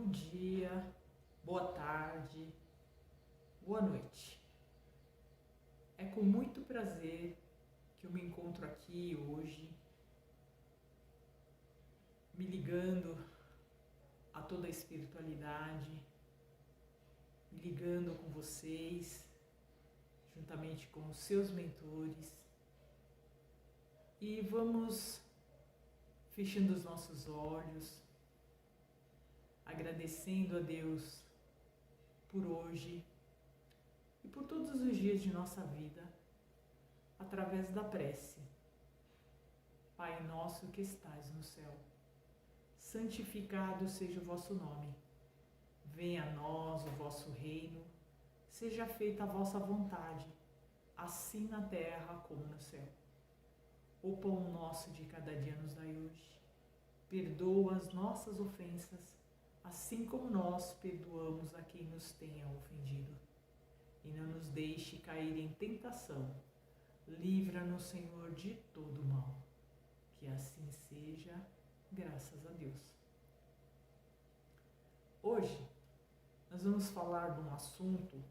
Bom dia, boa tarde, boa noite. É com muito prazer que eu me encontro aqui hoje, me ligando a toda a espiritualidade, me ligando com vocês, juntamente com os seus mentores, e vamos fechando os nossos olhos, agradecendo a Deus por hoje e por todos os dias de nossa vida, através da prece. Pai nosso que estais no céu, santificado seja o vosso nome. Venha a nós o vosso reino, seja feita a vossa vontade, assim na terra como no céu. O pão nosso de cada dia nos dai hoje. Perdoa as nossas ofensas, assim como nós perdoamos a quem nos tenha ofendido. E não nos deixe cair em tentação. Livra-nos, Senhor, de todo mal. Que assim seja, graças a Deus. Hoje, nós vamos falar de um assunto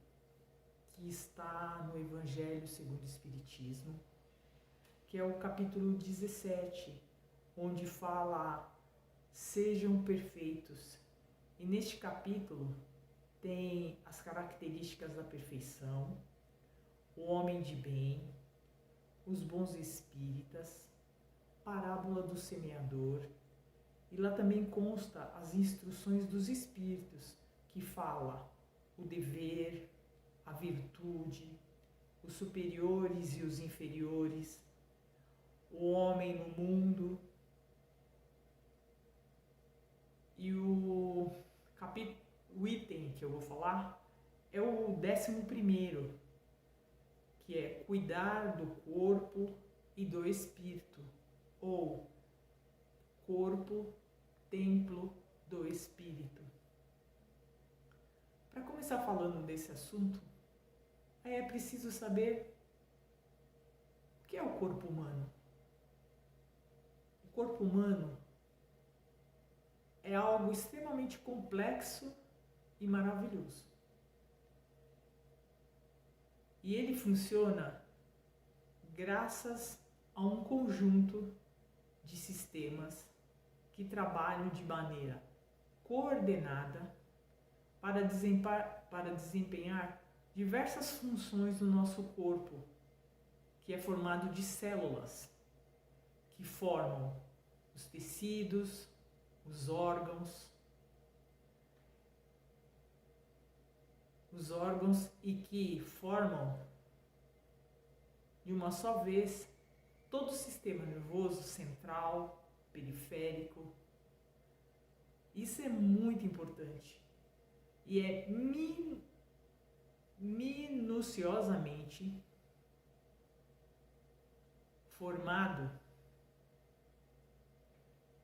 que está no Evangelho segundo o Espiritismo, que é o capítulo 17, onde fala: sejam perfeitos. E neste capítulo tem as características da perfeição, o homem de bem, os bons espíritas, parábola do semeador, e lá também consta as instruções dos espíritos, que fala o dever, a virtude, os superiores e os inferiores, o homem no mundo. E o item que eu vou falar é o 11º, que é cuidar do corpo e do espírito, ou corpo, templo do espírito. Para começar falando desse assunto, é preciso saber o que é o corpo humano. O corpo humano é algo extremamente complexo e maravilhoso. E ele funciona graças a um conjunto de sistemas que trabalham de maneira coordenada para desempenhar diversas funções no nosso corpo, que é formado de células que formam os tecidos, os órgãos e que formam de uma só vez todo o sistema nervoso central, periférico. Isso é muito importante e é minuciosamente formado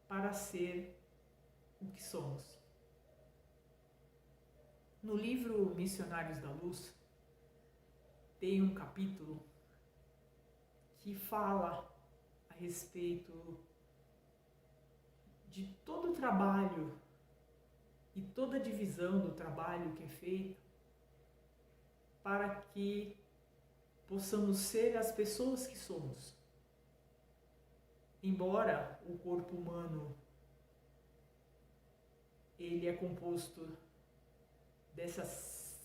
para ser o que somos. No livro Missionários da Luz, tem um capítulo que fala a respeito de todo o trabalho e toda a divisão do trabalho que é feito para que possamos ser as pessoas que somos. Embora o corpo humano ele é composto dessas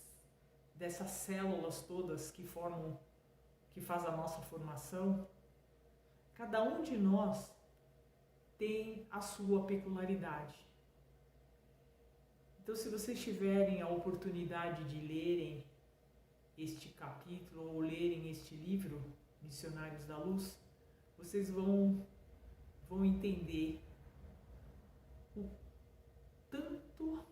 células todas que faz a nossa formação, cada um de nós tem a sua peculiaridade. Então, se vocês tiverem a oportunidade de lerem este capítulo ou lerem este livro, Missionários da Luz, vocês vão entender o tanto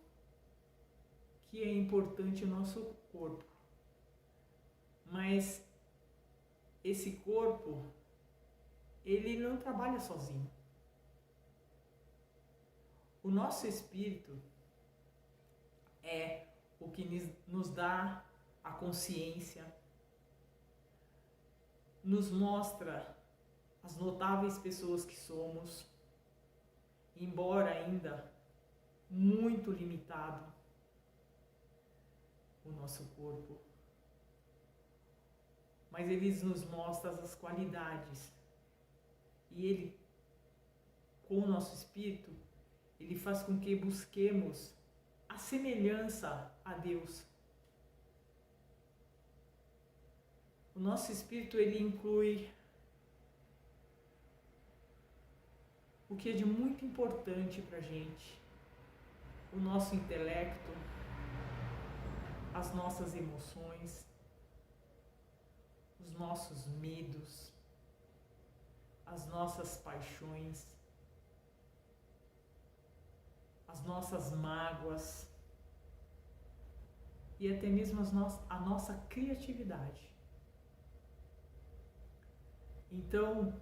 que é importante o nosso corpo. Mas esse corpo, ele não trabalha sozinho. O nosso espírito é o que nos dá a consciência, nos mostra as notáveis pessoas que somos, embora ainda muito limitado o nosso corpo, mas ele nos mostra as qualidades. E ele, com o nosso espírito, ele faz com que busquemos a semelhança a Deus. O nosso espírito, ele inclui o que é de muito importante para a gente: o nosso intelecto, as nossas emoções, os nossos medos, as nossas paixões, as nossas mágoas e até mesmo a nossa criatividade. Então,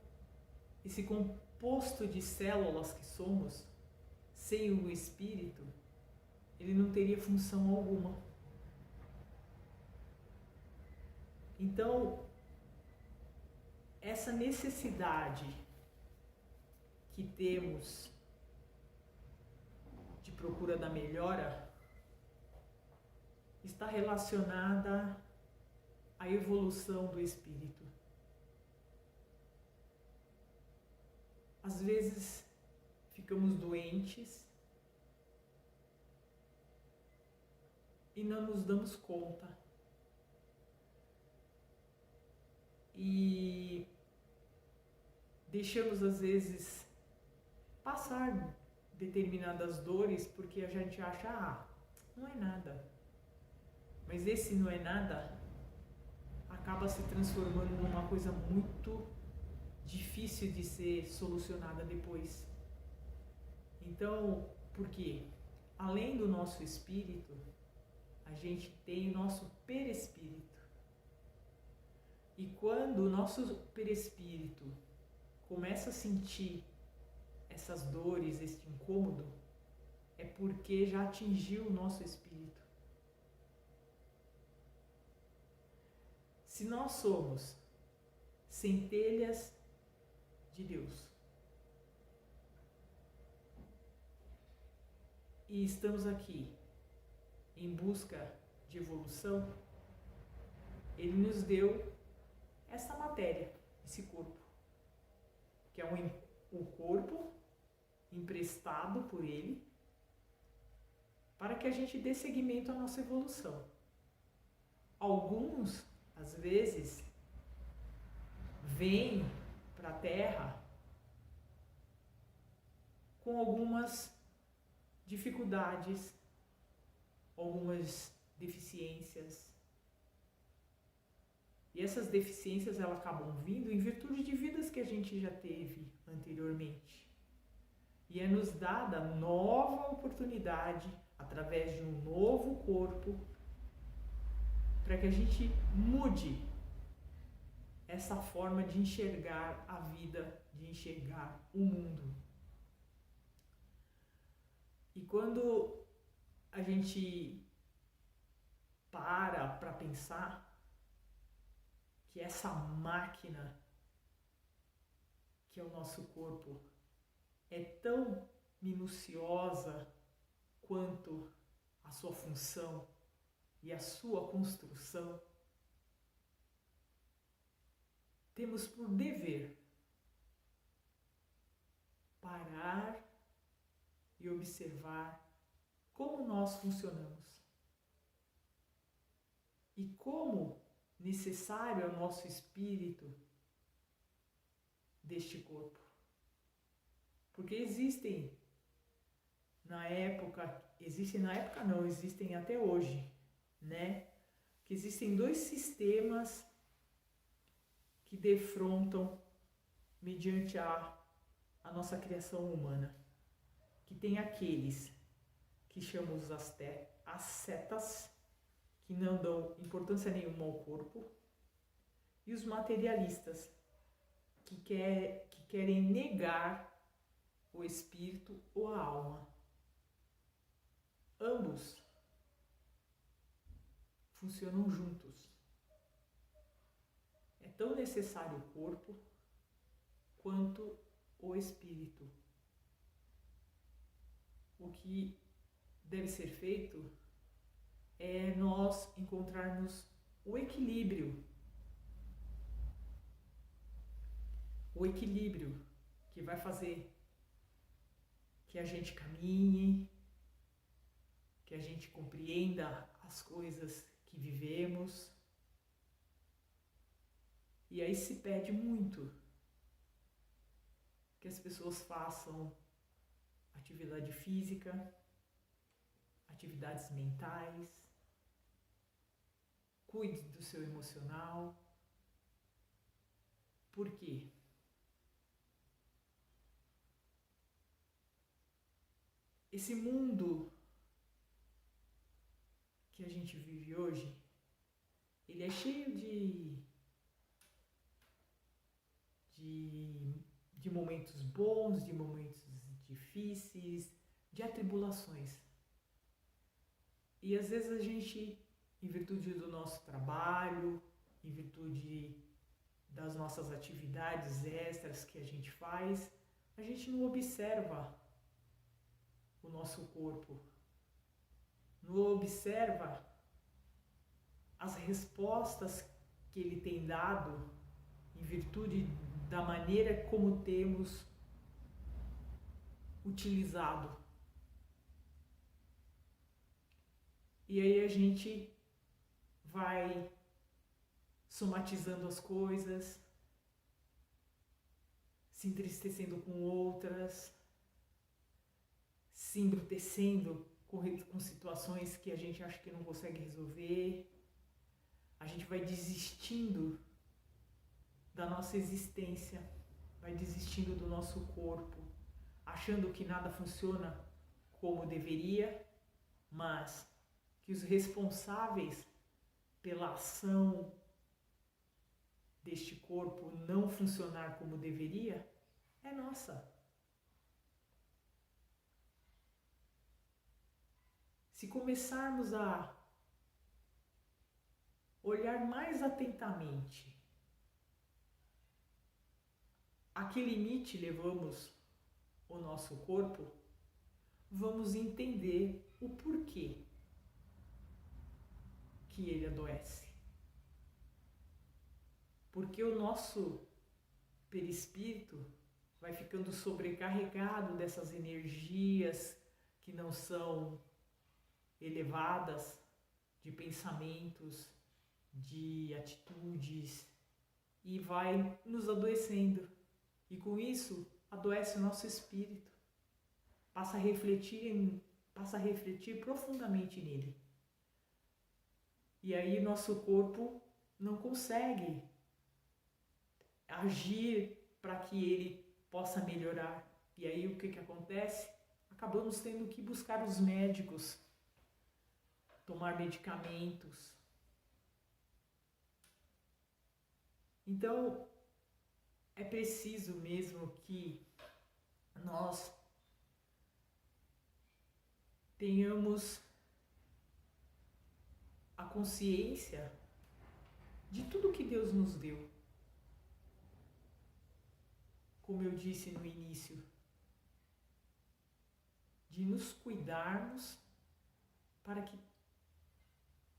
esse composto de células que somos, sem o espírito, ele não teria função alguma. Então, essa necessidade que temos de procura da melhora está relacionada à evolução do espírito. Às vezes ficamos doentes e não nos damos conta. E deixamos às vezes passar determinadas dores porque a gente acha, não é nada. Mas esse não é nada acaba se transformando numa coisa muito difícil de ser solucionada depois. Então, por quê? Além do nosso espírito, a gente tem o nosso perispírito. E quando o nosso perispírito começa a sentir essas dores, este incômodo, é porque já atingiu o nosso espírito. Se nós somos centelhas de Deus e estamos aqui em busca de evolução, Ele nos deu essa matéria, esse corpo, que é um corpo emprestado por Ele para que a gente dê seguimento à nossa evolução. Alguns, às vezes, vêm para a Terra com algumas dificuldades, algumas deficiências. E essas deficiências elas acabam vindo em virtude de vidas que a gente já teve anteriormente. E é nos dada nova oportunidade, através de um novo corpo, para que a gente mude essa forma de enxergar a vida, de enxergar o mundo. E quando a gente para pensar que essa máquina que é o nosso corpo é tão minuciosa quanto a sua função e a sua construção, temos por dever parar e observar como nós funcionamos e como necessário é o nosso espírito deste corpo. Porque existem até hoje, né? Que existem dois sistemas que defrontam mediante a nossa criação humana. Que tem aqueles que chamamos ascetas, que não dão importância nenhuma ao corpo, e os materialistas, que querem negar o espírito ou a alma. Ambos funcionam juntos. É tão necessário o corpo quanto o espírito. O que deve ser feito é nós encontrarmos o equilíbrio. O equilíbrio que vai fazer que a gente caminhe, que a gente compreenda as coisas que vivemos. E aí se pede muito que as pessoas façam atividade física, atividades mentais, cuide do seu emocional. Por quê? Esse mundo que a gente vive hoje, ele é cheio de momentos bons, de momentos difíceis, de atribulações. E às vezes a gente, em virtude do nosso trabalho, em virtude das nossas atividades extras que a gente faz, a gente não observa o nosso corpo, não observa as respostas que ele tem dado em virtude da maneira como temos utilizado. E aí a gente vai somatizando as coisas, se entristecendo com outras, se embrutecendo com situações que a gente acha que não consegue resolver. A gente vai desistindo da nossa existência, vai desistindo do nosso corpo, achando que nada funciona como deveria, mas que os responsáveis pela ação deste corpo não funcionar como deveria é nossa. Se começarmos a olhar mais atentamente a que limite levamos o nosso corpo, vamos entender o porquê que ele adoece. Porque o nosso perispírito vai ficando sobrecarregado dessas energias que não são elevadas, de pensamentos, de atitudes, e vai nos adoecendo. E com isso, adoece o nosso espírito. Passa a refletir profundamente nele. E aí nosso corpo não consegue agir para que ele possa melhorar. E aí o que acontece? Acabamos tendo que buscar os médicos, tomar medicamentos. Então, é preciso mesmo que nós tenhamos a consciência de tudo que Deus nos deu. Como eu disse no início, de nos cuidarmos para que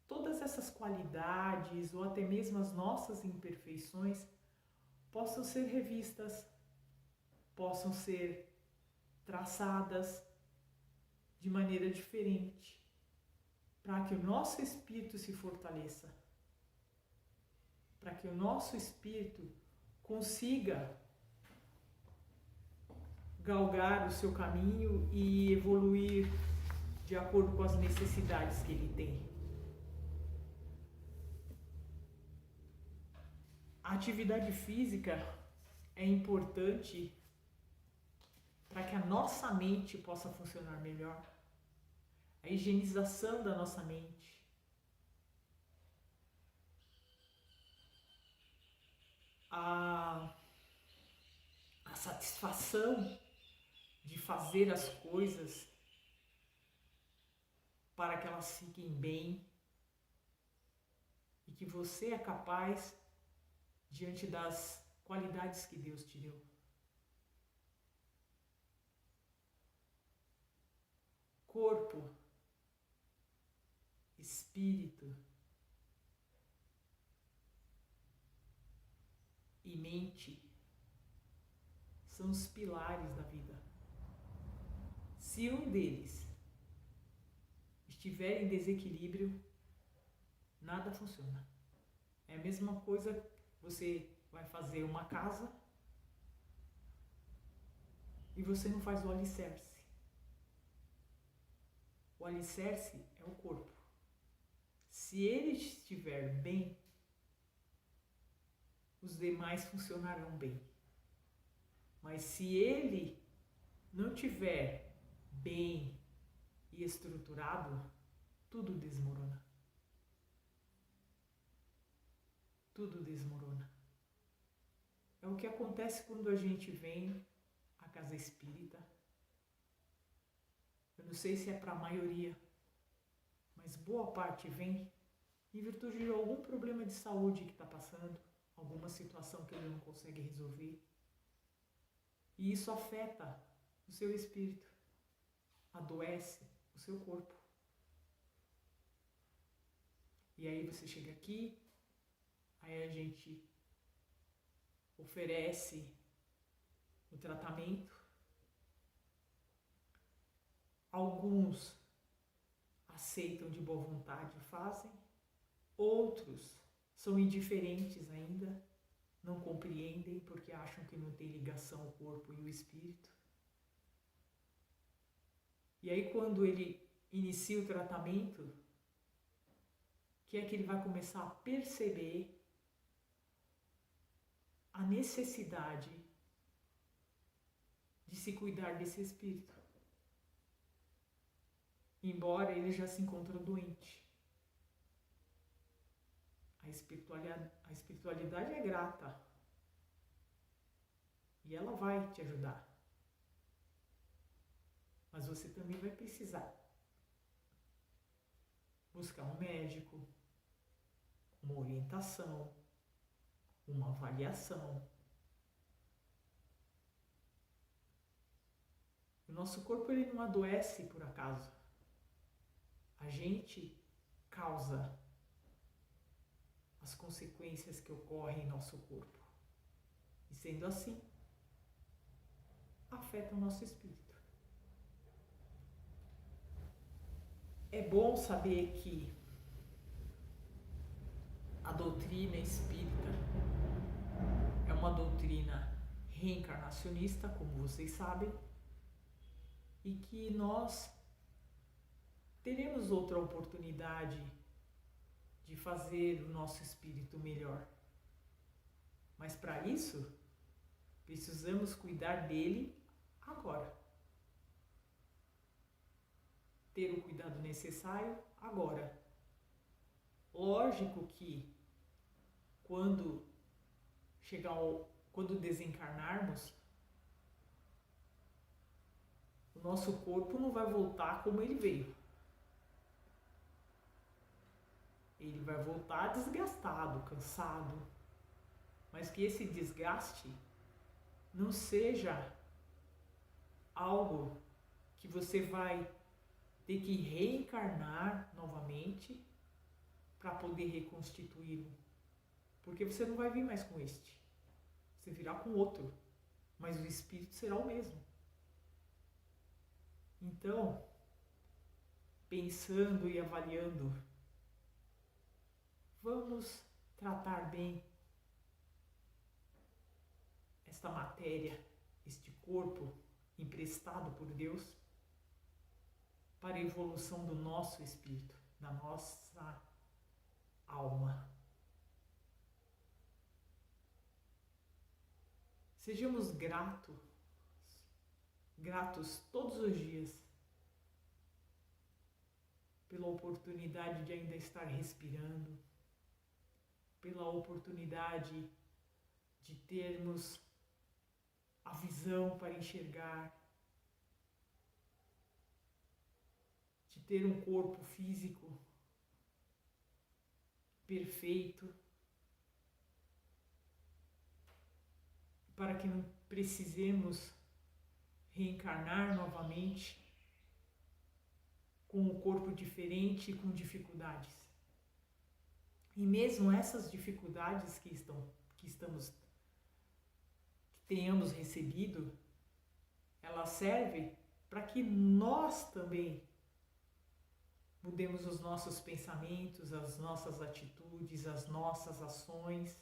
todas essas qualidades ou até mesmo as nossas imperfeições possam ser revistas, possam ser traçadas de maneira diferente, para que o nosso espírito se fortaleça, para que o nosso espírito consiga galgar o seu caminho e evoluir de acordo com as necessidades que ele tem. A atividade física é importante para que a nossa mente possa funcionar melhor. A higienização da nossa mente. A satisfação de fazer as coisas para que elas fiquem bem e que você é capaz diante das qualidades que Deus te deu. Corpo espírito e mente são os pilares da vida. Se um deles estiver em desequilíbrio, nada funciona. É a mesma coisa que você vai fazer uma casa e você não faz o alicerce. O alicerce é o corpo. Se ele estiver bem, os demais funcionarão bem. Mas se ele não estiver bem e estruturado, tudo desmorona. Tudo desmorona. É o que acontece quando a gente vem à casa espírita. Eu não sei se é para a maioria, mas boa parte vem em virtude de algum problema de saúde que está passando, alguma situação que ele não consegue resolver. E isso afeta o seu espírito, adoece o seu corpo. E aí você chega aqui, aí a gente oferece o tratamento. Alguns aceitam de boa vontade e fazem, outros são indiferentes ainda, não compreendem porque acham que não tem ligação o corpo e o espírito. E aí quando ele inicia o tratamento, que é que ele vai começar a perceber a necessidade de se cuidar desse espírito. Embora ele já se encontre doente. A espiritualidade é grata. E ela vai te ajudar. Mas você também vai precisar buscar um médico, uma orientação, uma avaliação. O nosso corpo ele não adoece por acaso. A gente causa as consequências que ocorrem em nosso corpo. E sendo assim, afeta o nosso espírito. É bom saber que a doutrina espírita é uma doutrina reencarnacionista, como vocês sabem, e que nós teremos outra oportunidade de fazer o nosso espírito melhor. Mas para isso, precisamos cuidar dele agora. Ter o cuidado necessário agora. Lógico que quando desencarnarmos, o nosso corpo não vai voltar como ele veio. Ele vai voltar desgastado, cansado. Mas que esse desgaste não seja algo que você vai ter que reencarnar novamente para poder reconstituí-lo. Porque você não vai vir mais com este. Você virá com outro. Mas o espírito será o mesmo. Então, pensando e avaliando, vamos tratar bem esta matéria, este corpo emprestado por Deus para a evolução do nosso espírito, da nossa alma. Sejamos gratos todos os dias pela oportunidade de ainda estar respirando, pela oportunidade de termos a visão para enxergar, de ter um corpo físico perfeito, para que não precisemos reencarnar novamente com um corpo diferente e com dificuldades. E mesmo essas dificuldades que tenhamos recebido, ela serve para que nós também mudemos os nossos pensamentos, as nossas atitudes, as nossas ações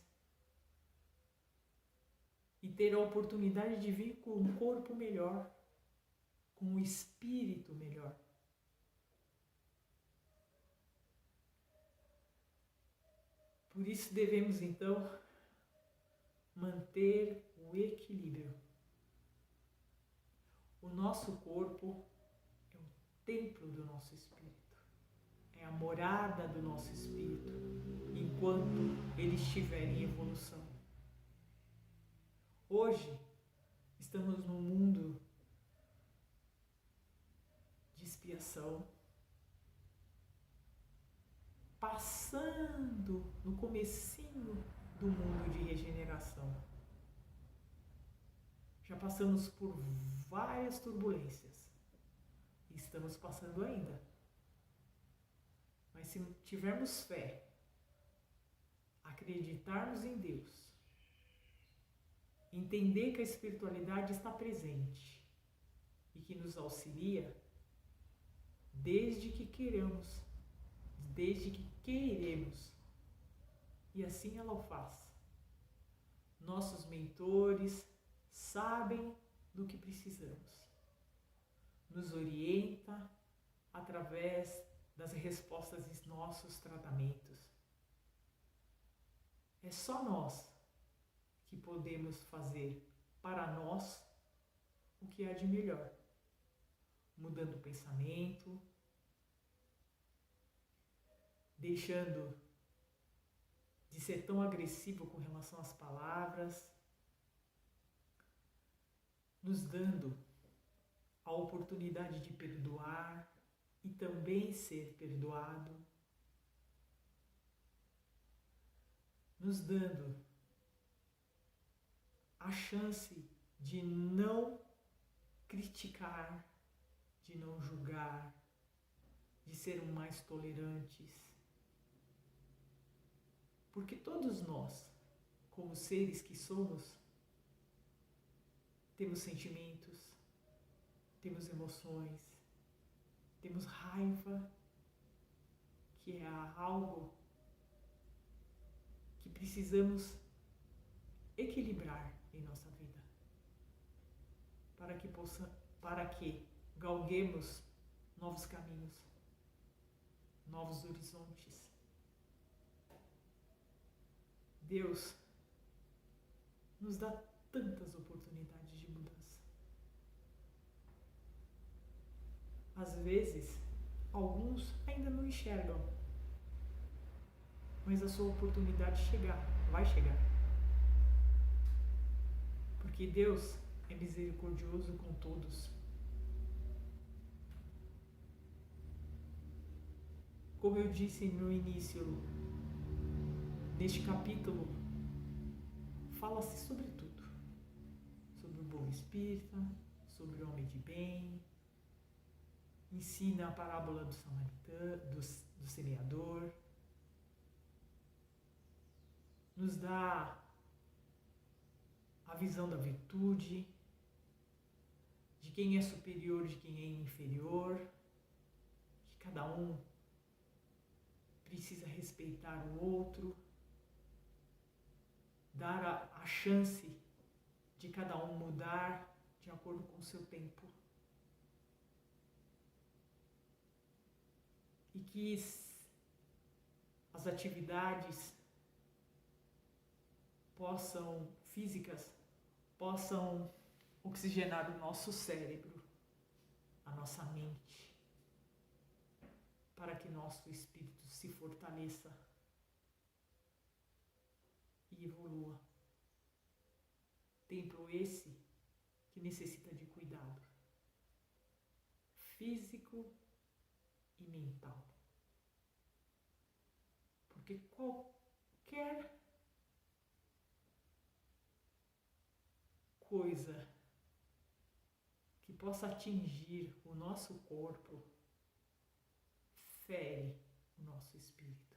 e ter a oportunidade de vir com um corpo melhor, com um espírito melhor. Por isso devemos então manter o equilíbrio. O nosso corpo é o templo do nosso espírito, é a morada do nosso espírito, enquanto ele estiver em evolução. Hoje, estamos num mundo de expiação, passando no comecinho do mundo de regeneração. Já passamos por várias turbulências e estamos passando ainda. Mas se tivermos fé, acreditarmos em Deus, entender que a espiritualidade está presente e que nos auxilia desde que queiramos, e assim ela o faz. Nossos mentores sabem do que precisamos, nos orienta através das respostas dos nossos tratamentos. É só nós que podemos fazer para nós o que há de melhor, mudando o pensamento, deixando de ser tão agressivo com relação às palavras, nos dando a oportunidade de perdoar e também ser perdoado, nos dando a chance de não criticar, de não julgar, de ser mais tolerantes. Porque todos nós, como seres que somos, temos sentimentos, temos emoções, temos raiva, que é algo que precisamos equilibrar em nossa vida, para que galguemos novos caminhos, novos horizontes. Deus nos dá tantas oportunidades de mudança. Às vezes, alguns ainda não enxergam, mas a sua oportunidade vai chegar. Porque Deus é misericordioso com todos. Como eu disse no início, neste capítulo, fala-se sobre tudo. Sobre o bom espírita, sobre o homem de bem, ensina a parábola do samaritano, do semeador, nos dá a visão da virtude, de quem é superior, de quem é inferior, que cada um precisa respeitar o outro, dar a chance de cada um mudar de acordo com o seu tempo. E que as atividades físicas possam oxigenar o nosso cérebro, a nossa mente, para que nosso espírito se fortaleça e evolua. Templo esse que necessita de cuidado físico e mental. Porque qualquer coisa que possa atingir o nosso corpo fere o nosso espírito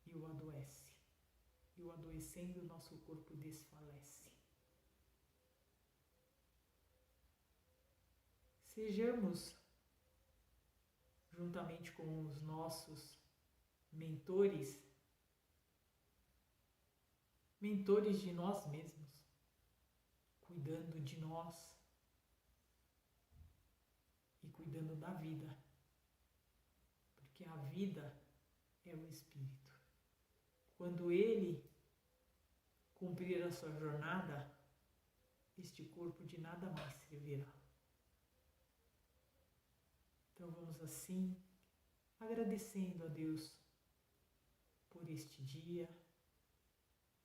e o adoece. E o adoecendo, o nosso corpo desfalece. Sejamos, juntamente com os nossos mentores de nós mesmos, cuidando de nós e cuidando da vida, porque a vida é o espírito. Quando ele cumprir a sua jornada, este corpo de nada mais servirá. Então vamos assim, agradecendo a Deus por este dia,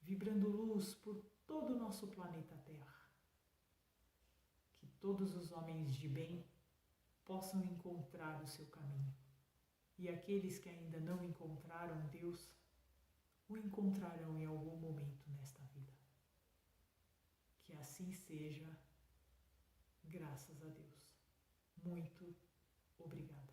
vibrando luz por todo o nosso planeta Terra. Que todos os homens de bem possam encontrar o seu caminho. E aqueles que ainda não encontraram Deus, o encontrarão em algum momento nesta vida. Que assim seja, graças a Deus. Muito obrigada.